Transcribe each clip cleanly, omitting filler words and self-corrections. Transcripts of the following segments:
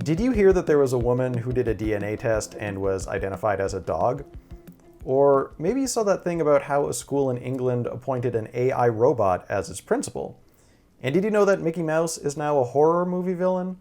Did you hear that there was a woman who did a DNA test and was identified as a dog? Or maybe you saw that thing about how a school in England appointed an AI robot as its principal. And did you know that Mickey Mouse is now a horror movie villain?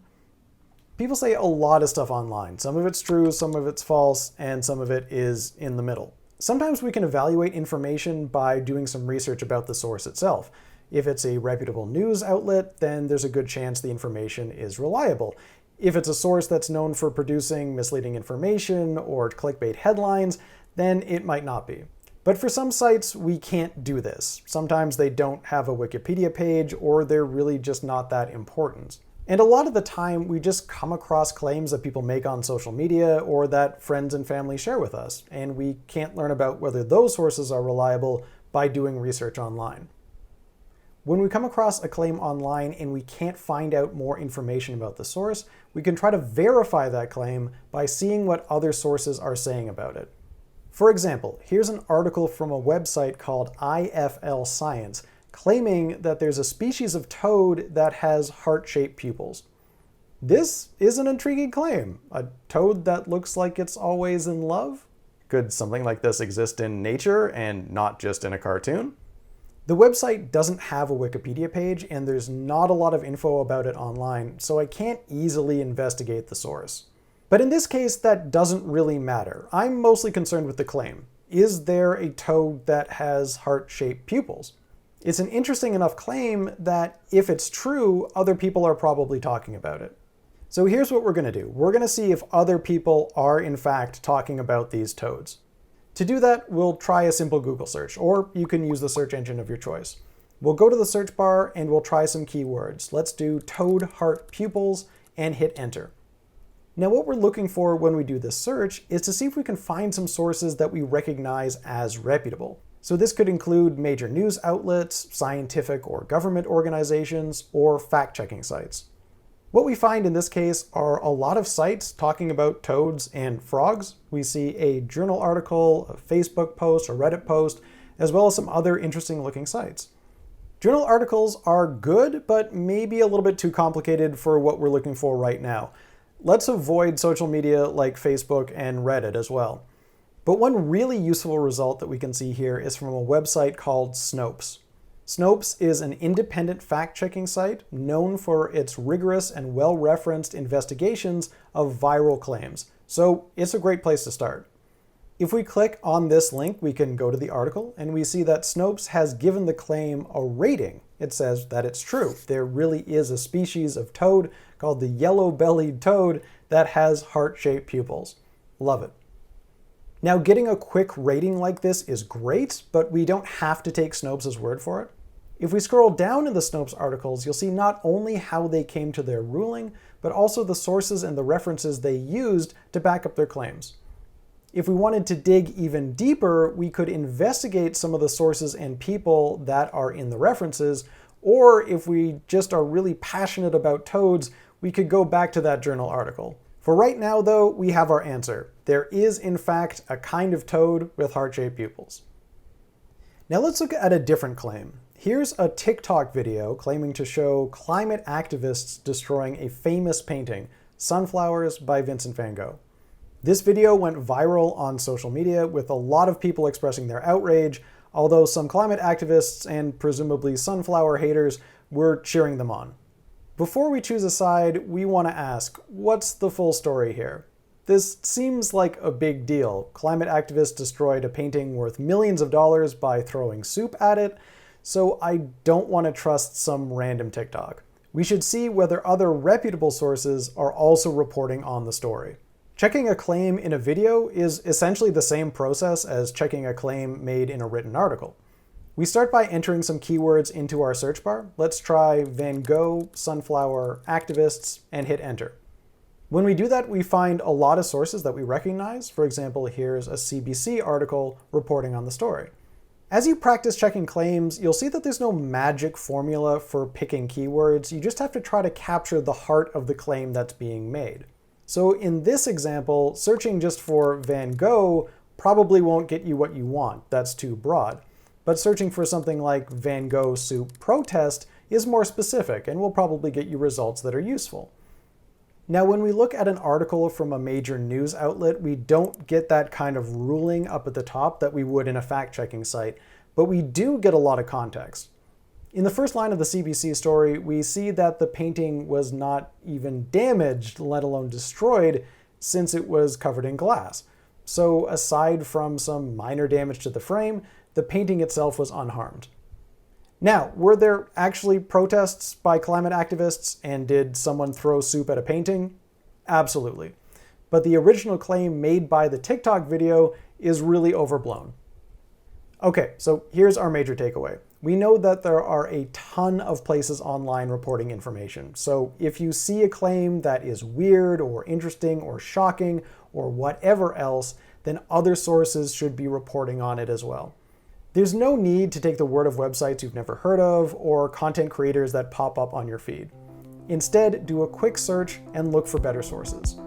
People say a lot of stuff online. Some of it's true, some of it's false, and some of it is in the middle. Sometimes we can evaluate information by doing some research about the source itself. If it's a reputable news outlet, then there's a good chance the information is reliable. If it's a source that's known for producing misleading information or clickbait headlines, then it might not be. But for some sites, we can't do this. Sometimes they don't have a Wikipedia page, or they're really just not that important. And a lot of the time, we just come across claims that people make on social media or that friends and family share with us, and we can't learn about whether those sources are reliable by doing research online. When we come across a claim online and we can't find out more information about the source, we can try to verify that claim by seeing what other sources are saying about it. For example, here's an article from a website called IFL Science claiming that there's a species of toad that has heart-shaped pupils. This is an intriguing claim. A toad that looks like it's always in love? Could something like this exist in nature and not just in a cartoon? The website doesn't have a Wikipedia page, and there's not a lot of info about it online, so I can't easily investigate the source. But in this case, that doesn't really matter. I'm mostly concerned with the claim. Is there a toad that has heart-shaped pupils? It's an interesting enough claim that, if it's true, other people are probably talking about it. So here's what we're going to do. We're going to see if other people are in fact talking about these toads. To do that, we'll try a simple Google search, or you can use the search engine of your choice. We'll go to the search bar and we'll try some keywords. Let's do toad heart pupils and hit enter. Now what we're looking for when we do this search is to see if we can find some sources that we recognize as reputable. So this could include major news outlets, scientific or government organizations, or fact-checking sites. What we find in this case are a lot of sites talking about toads and frogs. We see a journal article, a Facebook post, a Reddit post, as well as some other interesting looking sites. Journal articles are good, but maybe a little bit too complicated for what we're looking for right now. Let's avoid social media like Facebook and Reddit as well. But one really useful result that we can see here is from a website called Snopes. Snopes is an independent fact-checking site known for its rigorous and well-referenced investigations of viral claims, so it's a great place to start. If we click on this link, we can go to the article, and we see that Snopes has given the claim a rating. It says that it's true. There really is a species of toad called the yellow-bellied toad that has heart-shaped pupils. Love it. Now, getting a quick rating like this is great, but we don't have to take Snopes' word for it. If we scroll down in the Snopes articles, you'll see not only how they came to their ruling, but also the sources and the references they used to back up their claims. If we wanted to dig even deeper, we could investigate some of the sources and people that are in the references, or if we just are really passionate about toads, we could go back to that journal article. For right now, though, we have our answer. There is, in fact, a kind of toad with heart-shaped pupils. Now let's look at a different claim. Here's a TikTok video claiming to show climate activists destroying a famous painting, Sunflowers by Vincent van Gogh. This video went viral on social media with a lot of people expressing their outrage, although some climate activists and presumably sunflower haters were cheering them on. Before we choose a side, we want to ask, what's the full story here? This seems like a big deal. Climate activists destroyed a painting worth millions of dollars by throwing soup at it, so I don't want to trust some random TikTok. We should see whether other reputable sources are also reporting on the story. Checking a claim in a video is essentially the same process as checking a claim made in a written article. We start by entering some keywords into our search bar. Let's try Van Gogh, sunflower, activists, and hit enter. When we do that, we find a lot of sources that we recognize. For example, here's a CBC article reporting on the story. As you practice checking claims, you'll see that there's no magic formula for picking keywords. You just have to try to capture the heart of the claim that's being made. So in this example, searching just for Van Gogh probably won't get you what you want. That's too broad. But searching for something like Van Gogh soup protest is more specific and will probably get you results that are useful. Now, when we look at an article from a major news outlet, we don't get that kind of ruling up at the top that we would in a fact-checking site, but we do get a lot of context. In the first line of the CBC story, we see that the painting was not even damaged, let alone destroyed, since it was covered in glass. So aside from some minor damage to the frame, the painting itself was unharmed. Now, were there actually protests by climate activists, and did someone throw soup at a painting? Absolutely. But the original claim made by the TikTok video is really overblown. Okay, so here's our major takeaway. We know that there are a ton of places online reporting information. So if you see a claim that is weird or interesting or shocking or whatever else, then other sources should be reporting on it as well. There's no need to take the word of websites you've never heard of or content creators that pop up on your feed. Instead, do a quick search and look for better sources.